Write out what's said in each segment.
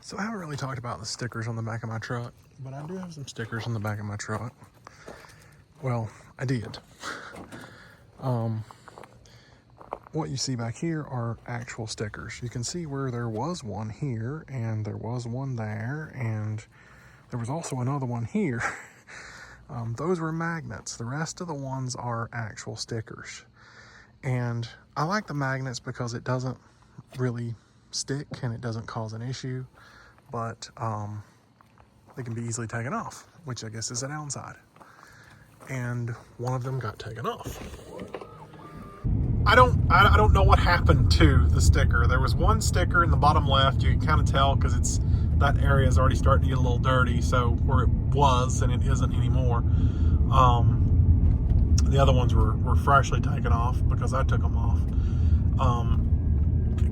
So I haven't really talked about the stickers on the back of my truck, but I do have some stickers on the back of my truck. Well, I did. What you see back here are actual stickers. You can see where there was one here, and there was one there, and there was also another one here. Those were magnets. The rest of the ones are actual stickers. And I like the magnets because it doesn't really stick and it doesn't cause an issue, but they can be easily taken off, which I guess is a downside. And one of them got taken off. I don't know what happened to the sticker. There was one sticker in the bottom left. You can kind of tell because that area is already starting to get a little dirty. So where it was and it isn't anymore. The other ones were freshly taken off because I took them off.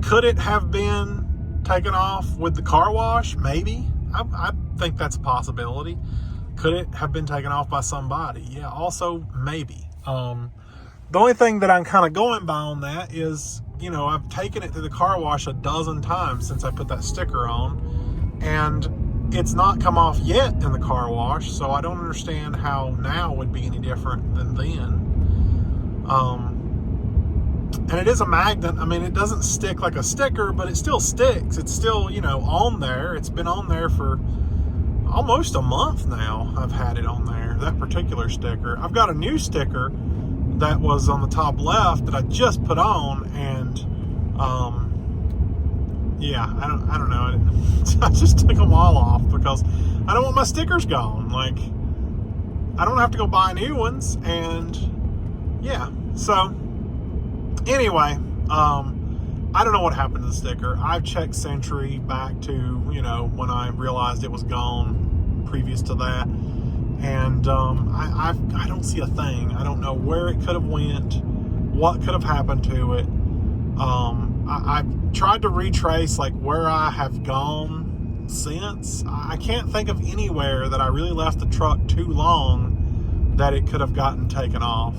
Could it have been taken off with the car wash? Maybe. I think that's a possibility. Could it have been taken off by somebody? Yeah, also maybe. The only thing that I'm kind of going by on that is, I've taken it to the car wash a dozen times since I put that sticker on, and it's not come off yet in the car wash, so I don't understand how now would be any different than then. And it is a magnet. I mean, it doesn't stick like a sticker, but it still sticks. It's still, on there. It's been on there for almost a month now. I've had it on there, that particular sticker. I've got a new sticker that was on the top left that I just put on, and yeah, I don't know. I just took them all off because I don't want my stickers gone. Like, I don't have to go buy new ones, and yeah. So anyway, I don't know what happened to the sticker. I've checked Century back to when I realized it was gone previous to that. And I don't see a thing. I don't know where it could have went, what could have happened to it. I've tried to retrace where I have gone since. I can't think of anywhere that I really left the truck too long that it could have gotten taken off.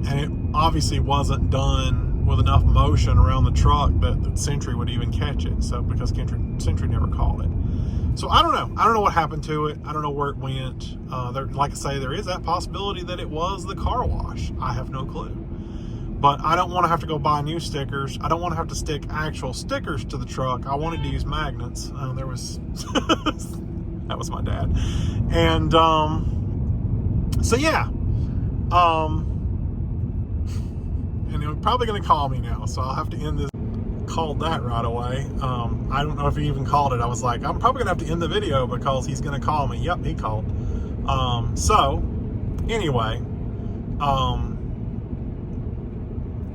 And it obviously wasn't done with enough motion around the truck that Century would even catch it. So because Century never caught it. So I don't know. I don't know what happened to it. I don't know where it went. Like I say, there is that possibility that it was the car wash. I have no clue. But I don't want to have to go buy new stickers. I don't want to have to stick actual stickers to the truck. I wanted to use magnets. That was my dad. And so yeah. And they're probably going to call me now, so I'll have to end this. Called that right away. I don't know if he even called it. I was like, I'm probably gonna have to end the video because he's gonna call me. Yep, he called. So anyway,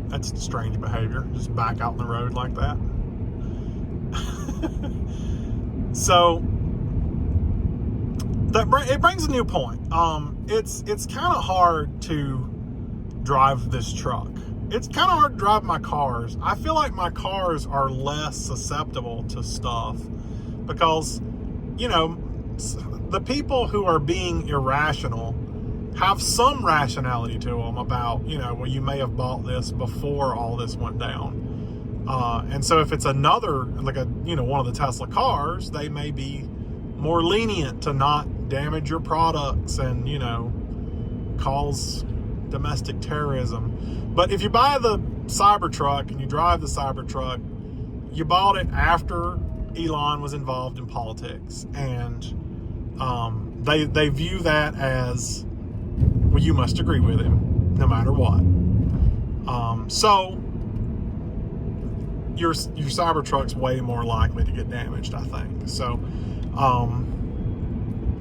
that's strange behavior. Just back out in the road like that. So it brings a new point. It's kind of hard to drive this truck. It's kind of hard to drive my cars. I feel like my cars are less susceptible to stuff because, the people who are being irrational have some rationality to them about, well, you may have bought this before all this went down. And so if it's another, one of the Tesla cars, they may be more lenient to not damage your products and, cause domestic terrorism. But if you buy the Cybertruck and you drive the Cybertruck, you bought it after Elon was involved in politics, and they view that as, well, you must agree with him no matter what. So your Cybertruck's way more likely to get damaged, I think. So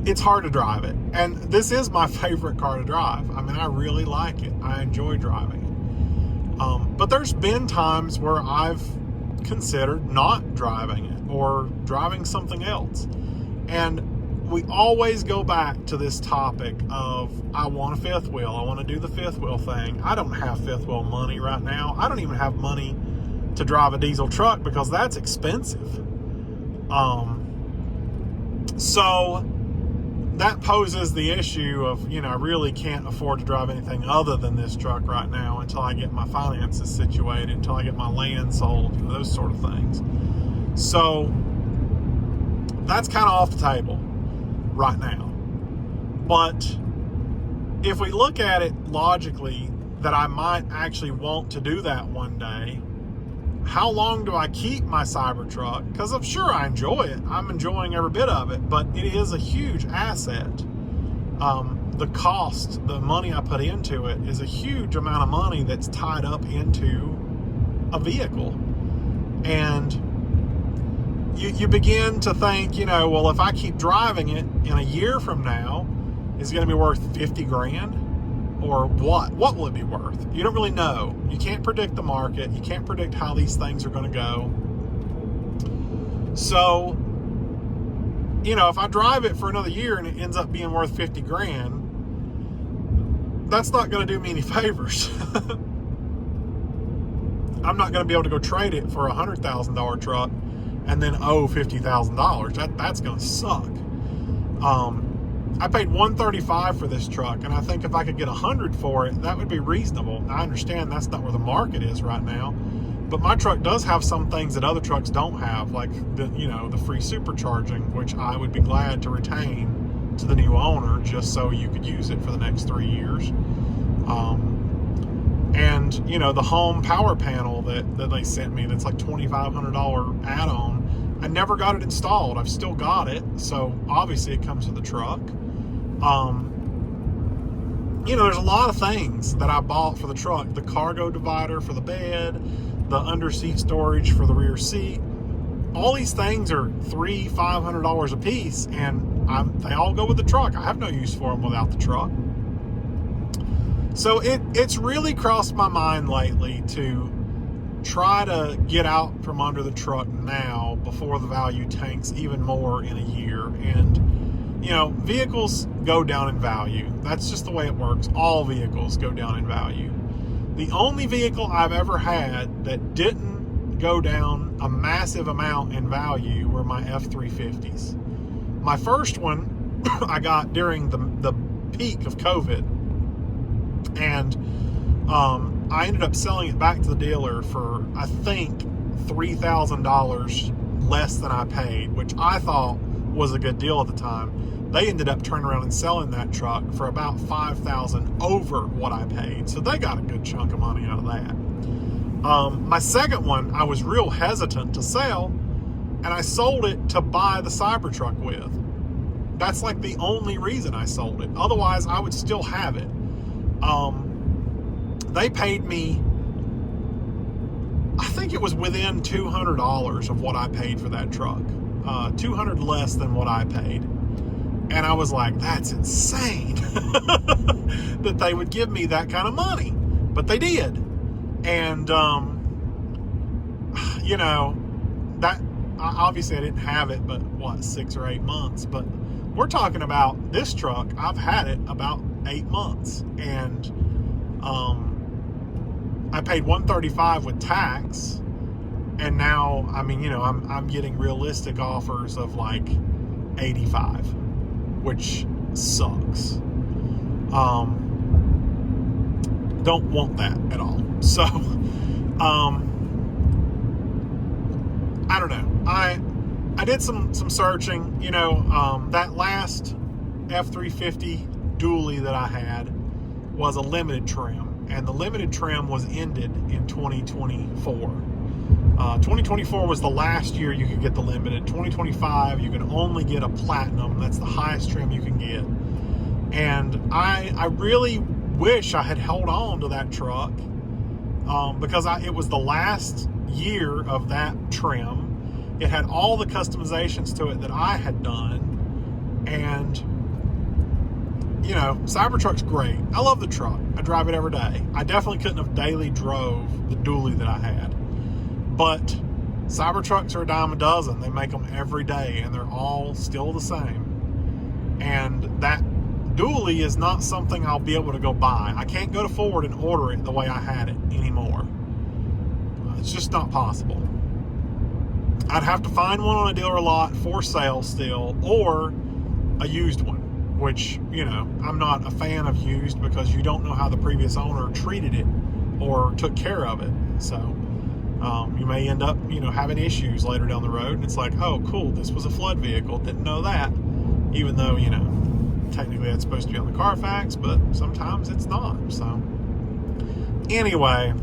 it's hard to drive it. And this is my favorite car to drive. I mean, I really like it. I enjoy driving it. But there's been times where I've considered not driving it or driving something else. And we always go back to this topic of, I want a fifth wheel. I want to do the fifth wheel thing. I don't have fifth wheel money right now. I don't even have money to drive a diesel truck because that's expensive. So that poses the issue of, I really can't afford to drive anything other than this truck right now until I get my finances situated, until I get my land sold, those sort of things. So that's kind of off the table right now. But if we look at it logically, that I might actually want to do that one day, how long do I keep my Cybertruck? Because I'm sure I enjoy it. I'm enjoying every bit of it, but it is a huge asset. The cost, the money I put into it is a huge amount of money that's tied up into a vehicle. And you begin to think, well, if I keep driving it in a year from now, is it going to be worth 50 grand? Or what? What will it be worth? You don't really know. You can't predict the market. You can't predict how these things are going to go. So, if I drive it for another year and it ends up being worth 50 grand, that's not going to do me any favors. I'm not going to be able to go trade it for a $100,000 truck and then owe $50,000. That's going to suck. I paid $135 for this truck, and I think if I could get $100 for it, that would be reasonable. I understand that's not where the market is right now, but my truck does have some things that other trucks don't have, like the free supercharging, which I would be glad to retain to the new owner just so you could use it for the next 3 years. And the home power panel that they sent me, that's like $2,500 add-on. I never got it installed. I've still got it, so obviously it comes with the truck. There's a lot of things that I bought for the truck. The cargo divider for the bed, the under seat storage for the rear seat. All these things are $300-$500 a piece, and they all go with the truck. I have no use for them without the truck. So it's really crossed my mind lately to try to get out from under the truck now before the value tanks even more in a year. And vehicles go down in value. That's just the way it works. All vehicles go down in value. The only vehicle I've ever had that didn't go down a massive amount in value were my F-350s. My first one I got during the peak of COVID, and I ended up selling it back to the dealer for, I think, $3,000 less than I paid, which I thought was a good deal at the time. They ended up turning around and selling that truck for about $5,000 over what I paid. So they got a good chunk of money out of that. My second one, I was real hesitant to sell, and I sold it to buy the Cybertruck with. That's like the only reason I sold it. Otherwise, I would still have it. They paid me, I think it was within $200 of what I paid for that truck. $200 less than what I paid. And I was like, that's insane that they would give me that kind of money. But they did. And, that obviously I didn't have it, but 6 or 8 months. But we're talking about this truck. I've had it about 8 months. And I paid $135 with tax. And now, I'm getting realistic offers of like $85, which sucks. Don't want that at all. So, I don't know. I did some searching. That last F-350 dually that I had was a limited trim, and the limited trim was ended in 2024. 2024 was the last year you could get the limited. 2025, you can only get a platinum. That's the highest trim you can get. And I really wish I had held on to that truck because it was the last year of that trim. It had all the customizations to it that I had done. And, Cybertruck's great. I love the truck. I drive it every day. I definitely couldn't have daily drove the dually that I had. But Cybertrucks are a dime a dozen. They make them every day, and they're all still the same. And that dually is not something I'll be able to go buy. I can't go to Ford and order it the way I had it anymore. It's just not possible. I'd have to find one on a dealer lot for sale still, or a used one. which, you know, I'm not a fan of used because you don't know how the previous owner treated it or took care of it. So you may end up, you know, having issues later down the road, and it's like, oh, cool, this was a flood vehicle, didn't know that, even though, you know, technically that's supposed to be on the Carfax, but sometimes it's not. So anyway,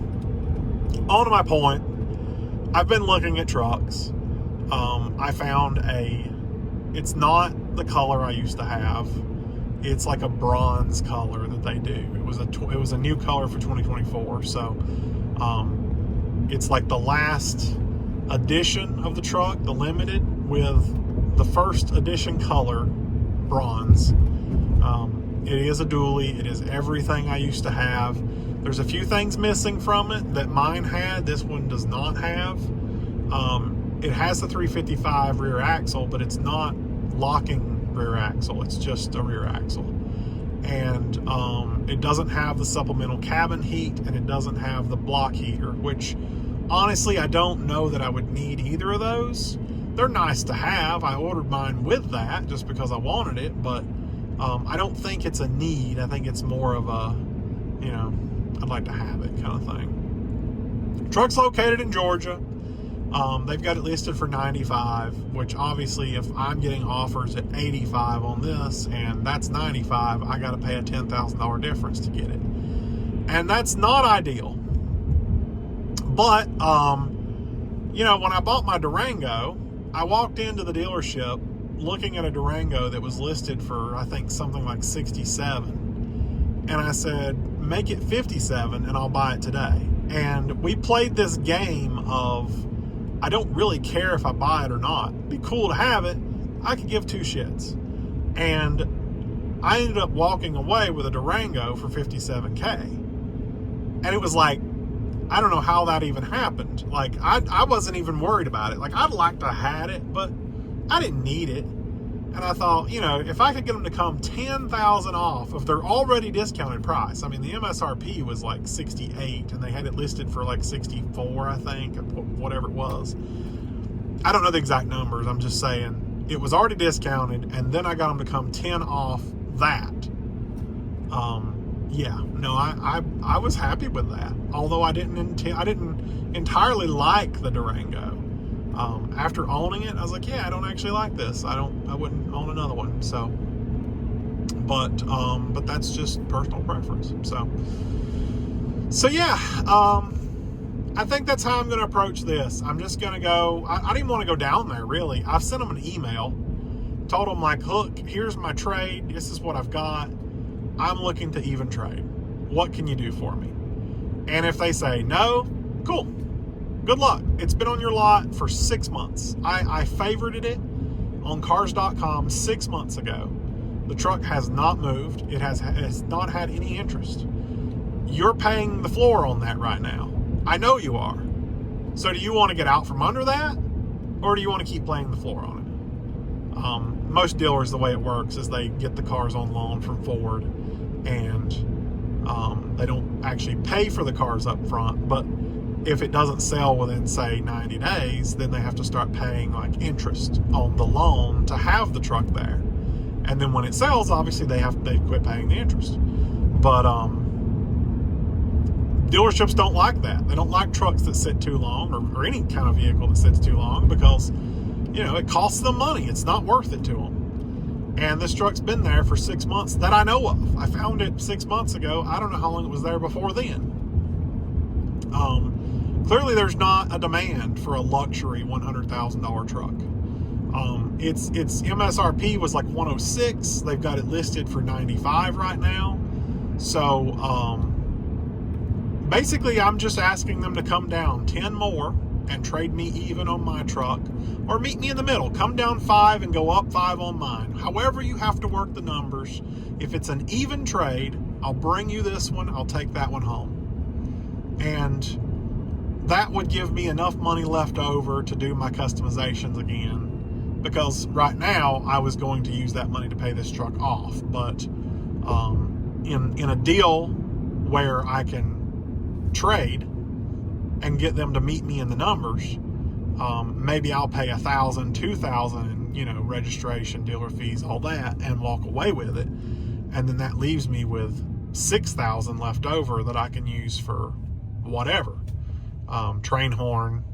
on to my point, I've been looking at trucks. I found it's not the color I used to have. It's like a bronze color that they do. It was a new color for 2024. So it's like the last edition of the truck, the limited, with the first edition color, bronze. It is a dually. It is everything I used to have. There's a few things missing from it that mine had. This one does not have. It has the 355 rear axle, but it's not locking rear axle. It's just a rear axle. And it doesn't have the supplemental cabin heat, and it doesn't have the block heater, which honestly, I don't know that I would need either of those. They're nice to have. I ordered mine with that just because I wanted it, but I don't think it's a need. I think it's more of a, you know, I'd like to have it kind of thing. Truck's located in Georgia. They've got it listed for $95, which obviously if I'm getting offers at $85 on this and that's $95, I got to pay a $10,000 difference to get it. And that's not ideal. But, you know, when I bought my Durango, I walked into the dealership looking at a Durango that was listed for, I think, something like $67. And I said, make it $57 and I'll buy it today. And we played this game of, I don't really care if I buy it or not. It'd be cool to have it. I could give two shits. And I ended up walking away with a Durango for $57K. And it was like, I don't know how that even happened. Like, I wasn't even worried about it. Like, I'd like to have had it, but I didn't need it. And I thought, you know, if I could get them to come $10,000 off of their already discounted price. I mean, the MSRP was like 68, and they had it listed for like 64, I think, whatever it was. I don't know the exact numbers. I'm just saying it was already discounted, and then I got them to come 10 off that. Yeah, no, I was happy with that. Although I didn't entirely like the Durango. After owning it, I was like, yeah, I don't actually like this. I wouldn't own another one. So, but that's just personal preference. So yeah, I think that's how I'm going to approach this. I'm just going to go, I didn't even want to go down there really. I've sent them an email, told them like, look, here's my trade. This is what I've got. I'm looking to even trade. What can you do for me? And if they say no, cool. Good luck. It's been on your lot for 6 months. I favorited it on cars.com 6 months ago. The truck has not moved. It has not had any interest. You're paying the floor on that right now. I know you are. So do you want to get out from under that? Or do you want to keep playing the floor on it? Most dealers, the way it works is they get the cars on loan from Ford, and they don't actually pay for the cars up front, but if it doesn't sell within, say, 90 days, then they have to start paying like interest on the loan to have the truck there. And then when it sells, obviously they quit paying the interest. But dealerships don't like that. They don't like trucks that sit too long, or any kind of vehicle that sits too long, because, you know, it costs them money. It's not worth it to them. And this truck's been there for 6 months that I know of. I found it 6 months ago. I don't know how long it was there before then. Clearly there's not a demand for a luxury $100,000 truck. Its MSRP was like 106. They've got it listed for 95 right now. So basically I'm just asking them to come down 10 more and trade me even on my truck, or meet me in the middle. Come down 5 and go up 5 on mine. However you have to work the numbers. If it's an even trade, I'll bring you this one. I'll take that one home. And that would give me enough money left over to do my customizations again, because right now I was going to use that money to pay this truck off. But in a deal where I can trade and get them to meet me in the numbers, maybe I'll pay $1,000, $2,000, registration, dealer fees, all that, and walk away with it. And then that leaves me with $6,000 left over that I can use for whatever. Train horn,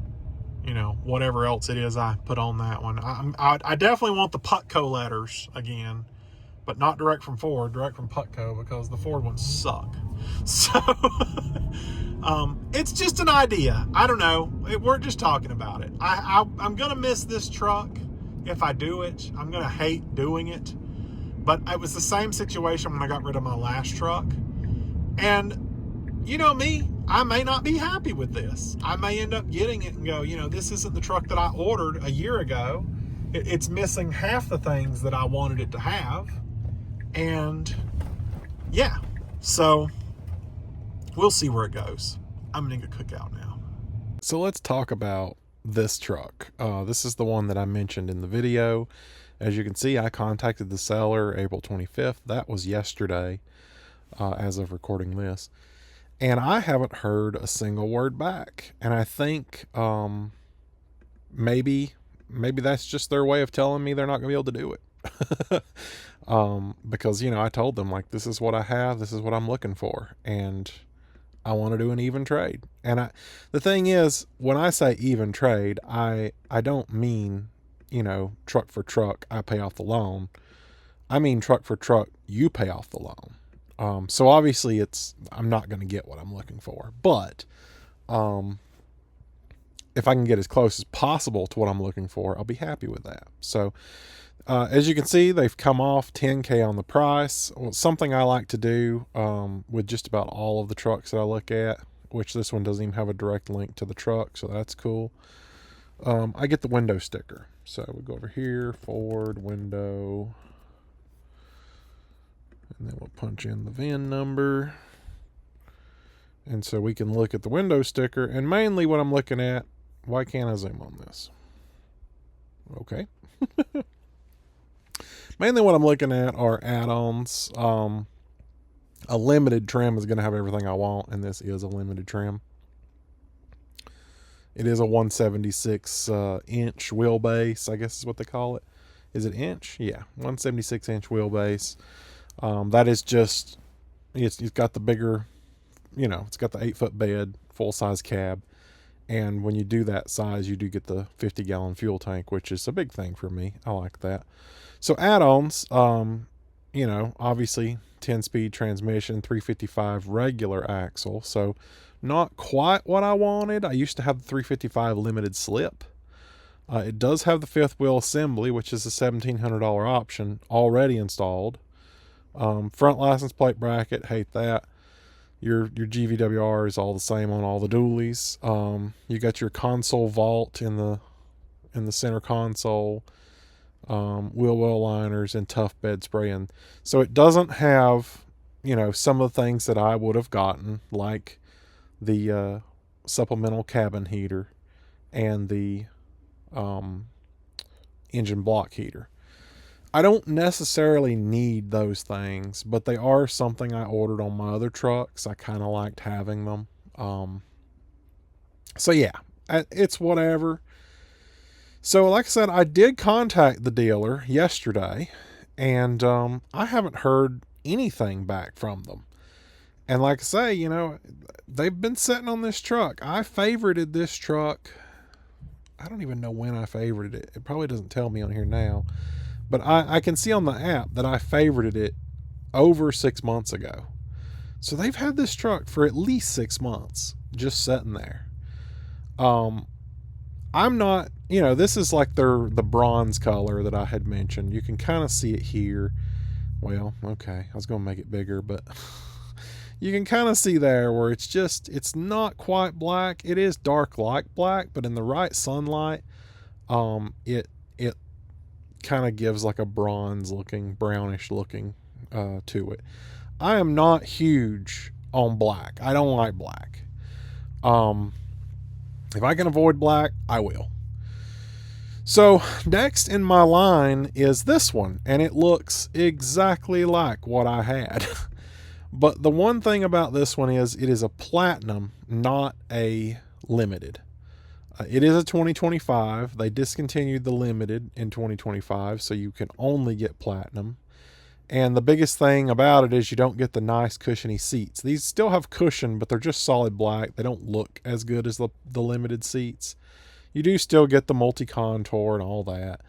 whatever else it is I put on that one. I definitely want the Putco letters again, but not direct from Ford, direct from Putco, because the Ford ones suck. So it's just an idea. I don't know. We're just talking about it. I'm going to miss this truck if I do it. I'm going to hate doing it. But it was the same situation when I got rid of my last truck. And you know me, I may not be happy with this. I may end up getting it and go, this isn't the truck that I ordered a year ago. It's missing half the things that I wanted it to have. And yeah, so we'll see where it goes. I'm going to get cookout now. So let's talk about this truck. This is the one that I mentioned in the video. As you can see, I contacted the seller April 25th. That was yesterday, as of recording this. And I haven't heard a single word back. And I think maybe that's just their way of telling me they're not going to be able to do it. Because, I told them, like, this is what I have. This is what I'm looking for. And I want to do an even trade. And the thing is, when I say even trade, I don't mean, truck for truck, I pay off the loan. I mean, truck for truck, you pay off the loan. So obviously I'm not going to get what I'm looking for, but, if I can get as close as possible to what I'm looking for, I'll be happy with that. So, as you can see, they've come off $10K on the price. Well, something I like to do, with just about all of the trucks that I look at, which this one doesn't even have a direct link to the truck. So that's cool. I get the window sticker. So we go over here, Ford window, and then we'll punch in the VIN number. And so we can look at the window sticker, and mainly what I'm looking at, why can't I zoom on this? Okay. Mainly what I'm looking at are add-ons. A limited trim is going to have everything I want, and this is a limited trim. It is a 176 inch wheelbase, I guess is what they call it. Is it inch? Yeah, 176 inch wheelbase. That is just, it's got the bigger, it's got the 8-foot bed, full-size cab. And when you do that size, you do get the 50-gallon fuel tank, which is a big thing for me. I like that. So add-ons, obviously 10-speed transmission, 355 regular axle. So not quite what I wanted. I used to have the 355 limited slip. It does have the fifth wheel assembly, which is a $1,700 option already installed. Front license plate bracket, hate that. Your GVWR is all the same on all the dualies. You got your console vault in the center console, wheel well liners, and tough bed spray. And so it doesn't have, some of the things that I would have gotten, like the supplemental cabin heater and the engine block heater. I don't necessarily need those things, but they are something I ordered on my other trucks. I kind of liked having them. So yeah, it's whatever. So like I said, I did contact the dealer yesterday, and I haven't heard anything back from them. And like I say, they've been sitting on this truck. I favorited this truck. I don't even know when I favorited it. It probably doesn't tell me on here now. But I can see on the app that I favorited it over 6 months ago. So they've had this truck for at least 6 months, just sitting there. I'm not, this is like the bronze color that I had mentioned. You can kind of see it here. Well, okay, I was going to make it bigger, but you can kind of see there where it's not quite black. It is dark like black, but in the right sunlight, it kind of gives like a bronze looking, brownish looking to it. I am not huge on black. I don't like black. If I can avoid black, I will. So next in my line is this one, and it looks exactly like what I had. But the one thing about this one is it is a platinum, not a limited. It is a 2025. They discontinued the limited in 2025, so you can only get platinum. And the biggest thing about it is you don't get the nice cushiony seats. These still have cushion, but they're just solid black. They don't look as good as the limited seats. You do still get the multi-contour and all that.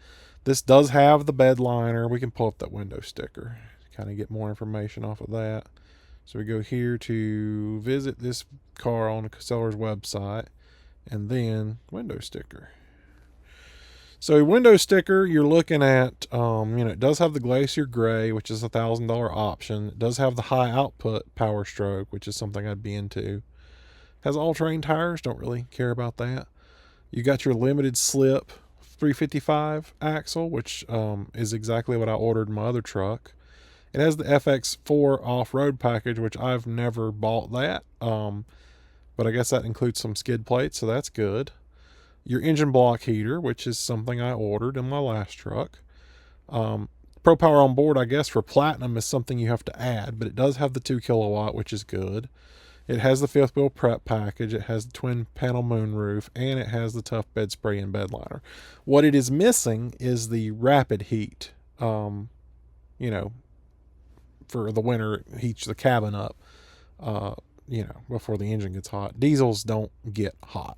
This does have the bed liner. We can pull up that window sticker, kind of get more information off of that. So we go here to visit this car on the seller's website, and then window sticker. So a window sticker, you're looking at, it does have the Glacier Gray, which is $1,000 option. It does have the high output Power Stroke, which is something I'd be into. Has all-terrain tires, don't really care about that. You got your limited slip 355 axle, which is exactly what I ordered in my other truck. It has the FX4 off-road package, which I've never bought that. But I guess that includes some skid plates, so that's good. Your engine block heater, which is something I ordered in my last truck. Pro Power on board, I guess, for platinum is something you have to add, but it does have the 2 kilowatt, which is good. It has the fifth wheel prep package. It has the twin panel moonroof, and it has the tough bed spray and bed liner. What it is missing is the rapid heat. For the winter, it heats the cabin up, before the engine gets hot. Diesels don't get hot.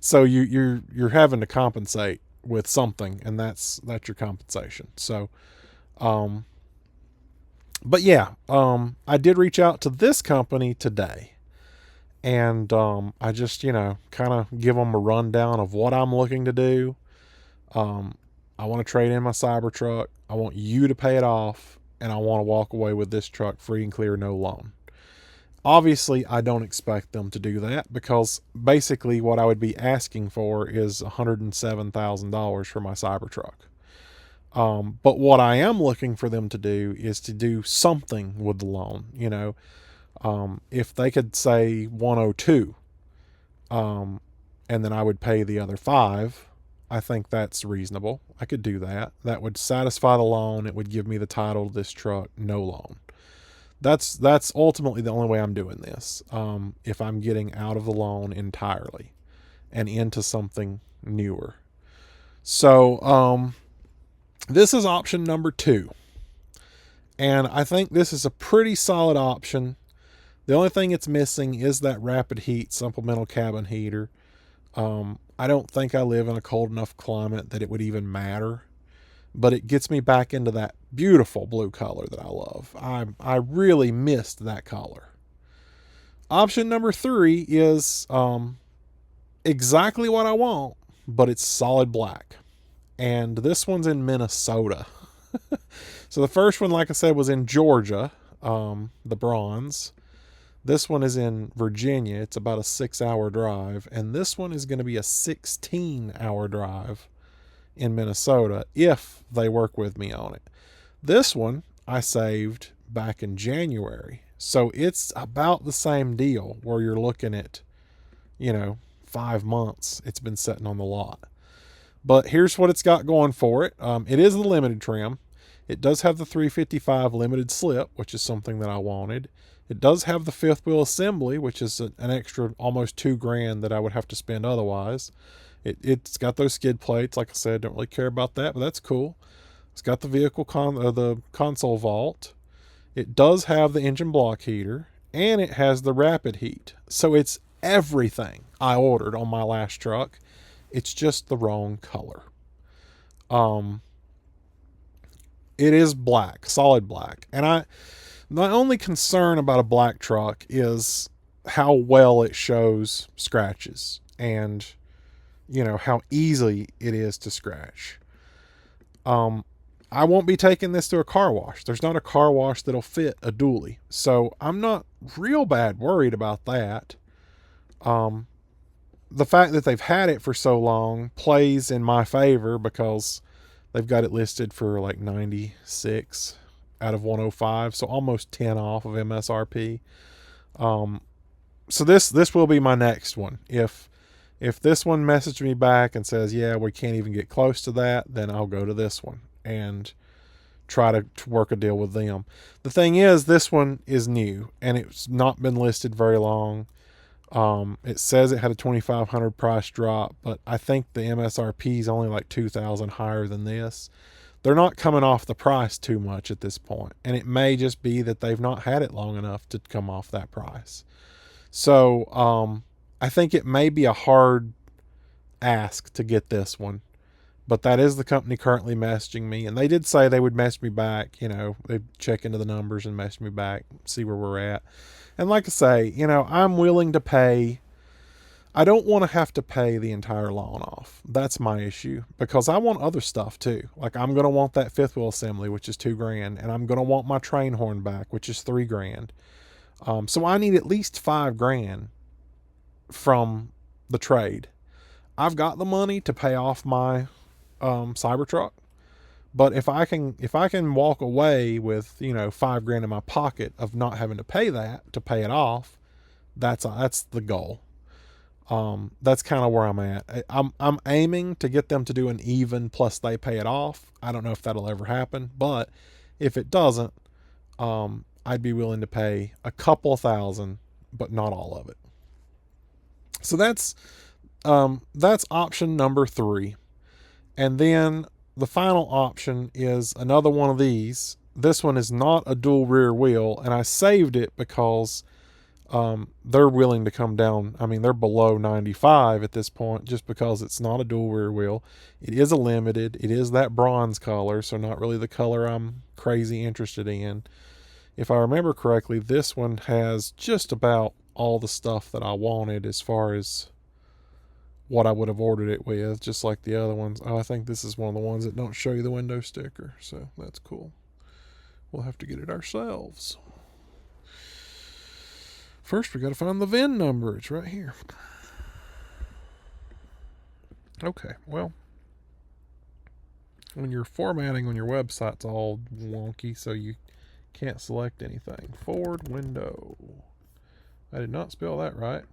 So you're having to compensate with something, and that's your compensation. So, but yeah, I did reach out to this company today, and I just kind of give them a rundown of what I'm looking to do. I want to trade in my Cybertruck. I want you to pay it off, and I want to walk away with this truck free and clear, no loan. Obviously, I don't expect them to do that, because basically what I would be asking for is $107,000 for my Cybertruck. But what I am looking for them to do is to do something with the loan. If they could say 102, and then I would pay the other 5, I think that's reasonable. I could do that. That would satisfy the loan. It would give me the title of this truck, no loan. That's ultimately the only way I'm doing this. If I'm getting out of the loan entirely and into something newer. So this is option number 2. And I think this is a pretty solid option. The only thing it's missing is that rapid heat supplemental cabin heater. I don't think I live in a cold enough climate that it would even matter. But it gets me back into that beautiful blue color that I love. I really missed that color. Option number 3 is exactly what I want, but it's solid black. And this one's in Minnesota. So the first one, like I said, was in Georgia, the bronze. This one is in Virginia. It's about a 6-hour drive. And this one is going to be a 16-hour drive in Minnesota if they work with me on it. This one I saved back in January. So it's about the same deal, where you're looking at, 5 months it's been sitting on the lot. But here's what it's got going for it. It is the limited trim. It does have the 355 limited slip, which is something that I wanted. It does have the fifth wheel assembly, which is an extra almost $2,000 that I would have to spend otherwise. It's got those skid plates. Like I said, don't really care about that, but that's cool. It's got the vehicle the console vault. It does have the engine block heater, and it has the rapid heat. So it's everything I ordered on my last truck. It's just the wrong color. It is black, solid black. And my only concern about a black truck is how well it shows scratches, and how easily it is to scratch. I won't be taking this to a car wash. There's not a car wash that'll fit a dually. So I'm not real bad worried about that. The fact that they've had it for so long plays in my favor, because they've got it listed for like 96 out of 105. So almost 10 off of MSRP. So this will be my next one. If this one messaged me back and says, yeah, we can't even get close to that, then I'll go to this one and try to work a deal with them. The thing is, this one is new, and it's not been listed very long. It says it had a 2,500 price drop, but I think the MSRP is only like 2,000 higher than this. They're not coming off the price too much at this point, and it may just be that they've not had it long enough to come off that price. So I think it may be a hard ask to get this one, but that is the company currently messaging me, and they did say they would message me back. They'd check into the numbers and message me back, see where we're at. And like I say, I'm willing to pay. I don't want to have to pay the entire loan off. That's my issue, because I want other stuff too. Like, I'm going to want that fifth wheel assembly, which is $2,000, and I'm going to want my train horn back, which is $3,000. So I need at least $5,000 from the trade. I've got the money to pay off my Cybertruck, but if I can walk away with $5,000 in my pocket of not having to pay it off, that's the goal. That's kind of where I'm at. I'm aiming to get them to do an even plus they pay it off. I don't know if that'll ever happen, but if it doesn't, I'd be willing to pay a couple thousand, but not all of it. So that's option number 3. And then the final option is another one of these. This one is not a dual rear wheel, and I saved it because they're willing to come down. I mean, they're below 95 at this point just because it's not a dual rear wheel. It is a limited. It is that bronze color, so not really the color I'm crazy interested in. If I remember correctly, this one has just about all the stuff that I wanted as far as what I would have ordered it with, just like the other ones. Oh, I think this is one of the ones that don't show you the window sticker, so that's cool. We'll have to get it ourselves. First, we got to find the VIN number. It's right here. Okay, well, when you're formatting on your website, it's all wonky, so you can't select anything. Ford window. I did not spell that right.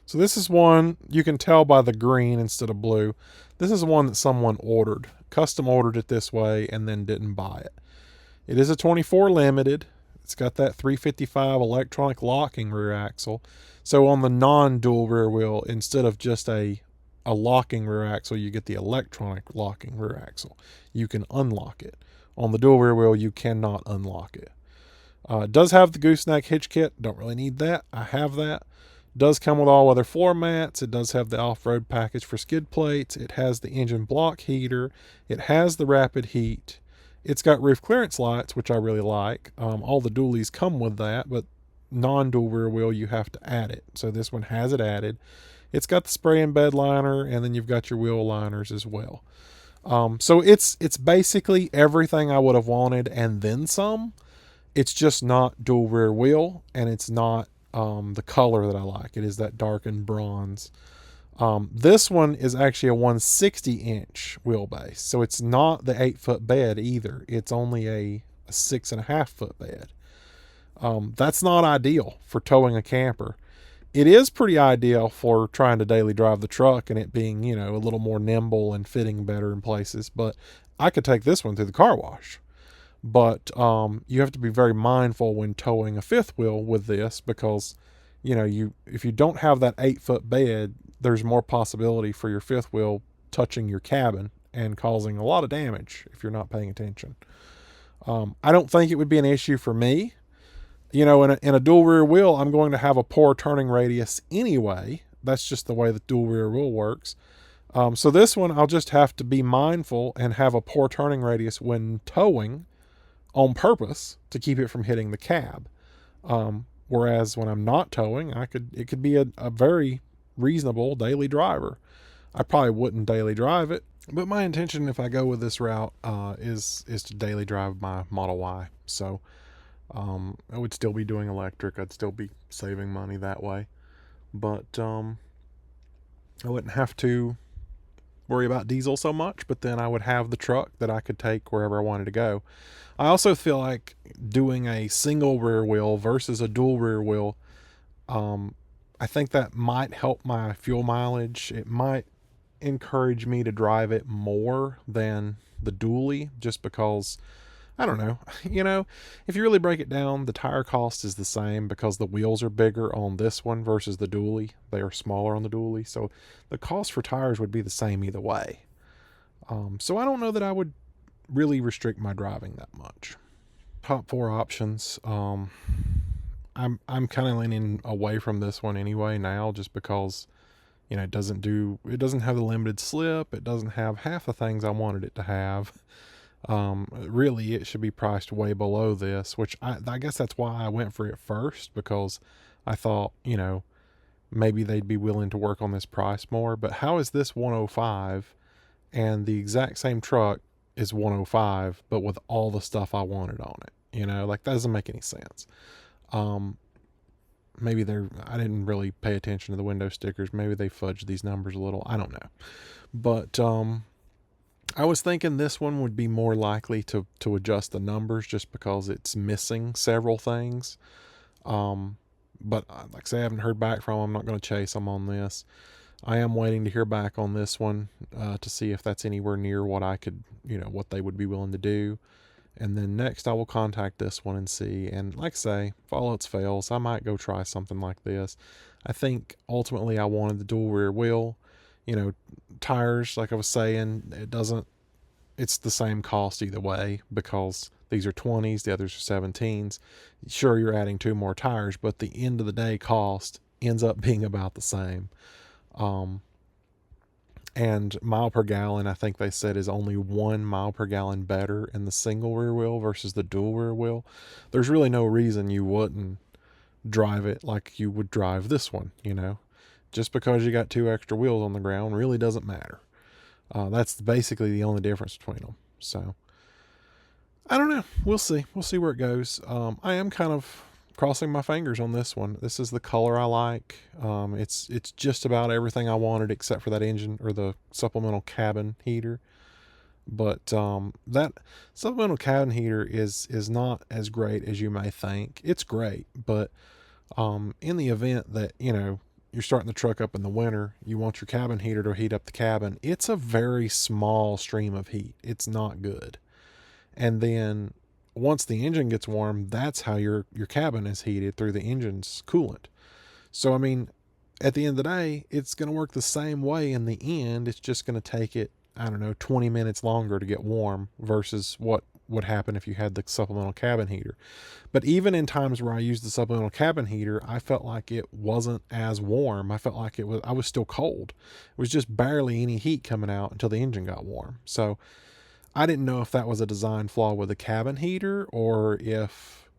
So this is one, you can tell by the green instead of blue. This is one that someone ordered, custom ordered it this way, and then didn't buy it. It is a 24 limited. It's got that 355 electronic locking rear axle. So on the non-dual rear wheel, instead of just a locking rear axle, you get the electronic locking rear axle. You can unlock it. On the dual rear wheel, you cannot unlock it. It does have the gooseneck hitch kit. Don't really need that. I have that. Does come with all weather floor mats. It does have the off-road package for skid plates. It has the engine block heater. It has the rapid heat. It's got roof clearance lights, which I really like. All the dualies come with that, but non-dual rear wheel, you have to add it. So this one has it added. It's got the spray and bed liner, and then you've got your wheel liners as well. So it's basically everything I would have wanted and then some. It's just not dual rear wheel, and it's not the color that I like. It is that darkened bronze. This one is actually a 160-inch wheelbase, so it's not the 8-foot bed either. It's only a 6.5-foot bed. That's not ideal for towing a camper. It is pretty ideal for trying to daily drive the truck and it being, a little more nimble and fitting better in places. But I could take this one through the car wash. But you have to be very mindful when towing a fifth wheel with this because, if you don't have that 8-foot bed, there's more possibility for your fifth wheel touching your cabin and causing a lot of damage if you're not paying attention. I don't think it would be an issue for me. In a dual rear wheel, I'm going to have a poor turning radius anyway. That's just the way the dual rear wheel works. So this one, I'll just have to be mindful and have a poor turning radius when towing on purpose to keep it from hitting the cab. Whereas when I'm not towing, it could be a very reasonable daily driver. I probably wouldn't daily drive it, but my intention if I go with this route is to daily drive my Model Y. So I would still be doing electric. I'd still be saving money that way. But I wouldn't have to worry about diesel so much, but then I would have the truck that I could take wherever I wanted to go. I also feel like doing a single rear wheel versus a dual rear wheel, I think that might help my fuel mileage. It might encourage me to drive it more than the dually, just because I don't know. If you really break it down, the tire cost is the same because the wheels are bigger on this one versus the dually. They are smaller on the dually, so the cost for tires would be the same either way. So I don't know that I would really restrict my driving that much. Top four options. I'm kind of leaning away from this one anyway now, just because it doesn't have the limited slip. It doesn't have half the things I wanted it to have. Really, it should be priced way below this, which I guess that's why I went for it first, because I thought, maybe they'd be willing to work on this price more. But how is this 105 and the exact same truck is 105, but with all the stuff I wanted on it? Like, that doesn't make any sense. Maybe I didn't really pay attention to the window stickers. Maybe they fudged these numbers a little. I don't know. But, I was thinking this one would be more likely to adjust the numbers just because it's missing several things. But like I say, I haven't heard back from them. I'm not going to chase them on this. I am waiting to hear back on this one to see if that's anywhere near what I could, what they would be willing to do. And then next I will contact this one and see. And like I say, if all else fails, I might go try something like this. I think ultimately I wanted the dual rear wheel. Tires, like I was saying, it's the same cost either way, because these are 20s, the others are 17s. Sure, you're adding 2 more tires, but the end of the day cost ends up being about the same. And mile per gallon, I think they said, is only 1 mile per gallon better in the single rear wheel versus the dual rear wheel. There's really no reason you wouldn't drive it like you would drive this one, Just because you got 2 extra wheels on the ground really doesn't matter. That's basically the only difference between them. So, I don't know. We'll see. We'll see where it goes. I am kind of crossing my fingers on this one. This is the color I like. It's just about everything I wanted except for that engine or the supplemental cabin heater. But that supplemental cabin heater is not as great as you may think. It's great, but in the event that you're starting the truck up in the winter, you want your cabin heater to heat up the cabin, it's a very small stream of heat. It's not good. And then once the engine gets warm, that's how your cabin is heated, through the engine's coolant. So, I mean, at the end of the day, it's going to work the same way in the end. It's just going to take it, 20 minutes longer to get warm versus what would happen if you had the supplemental cabin heater. But even in times where I used the supplemental cabin heater, I felt like it wasn't as warm. I felt like I was still cold. It was just barely any heat coming out until the engine got warm. So I didn't know if that was a design flaw with the cabin heater, or if,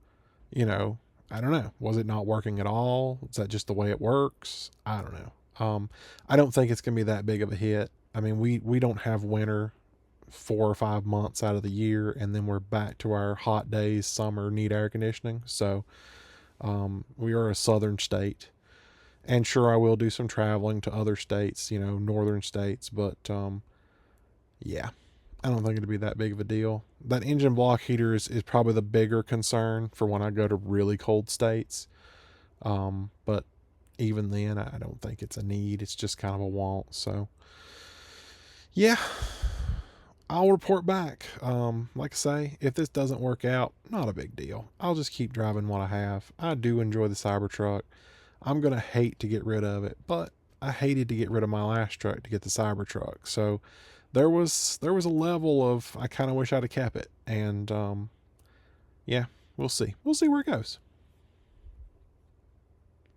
I don't know. Was it not working at all? Is that just the way it works? I don't know. I don't think it's going to be that big of a hit. I mean, we don't have winter 4 or 5 months out of the year, and then we're back to our hot days, summer, need air conditioning. So we are a southern state, and sure, I will do some traveling to other states, northern states, but yeah, I don't think it'd be that big of a deal. That engine block heater is probably the bigger concern for when I go to really cold states. But even then, I don't think it's a need. It's just kind of a want. So yeah, I'll report back. Like I say, if this doesn't work out, not a big deal. I'll just keep driving what I have. I do enjoy the Cybertruck. I'm going to hate to get rid of it, but I hated to get rid of my last truck to get the Cybertruck. So there was a level of, I kind of wish I'd have kept it. And yeah, we'll see. We'll see where it goes.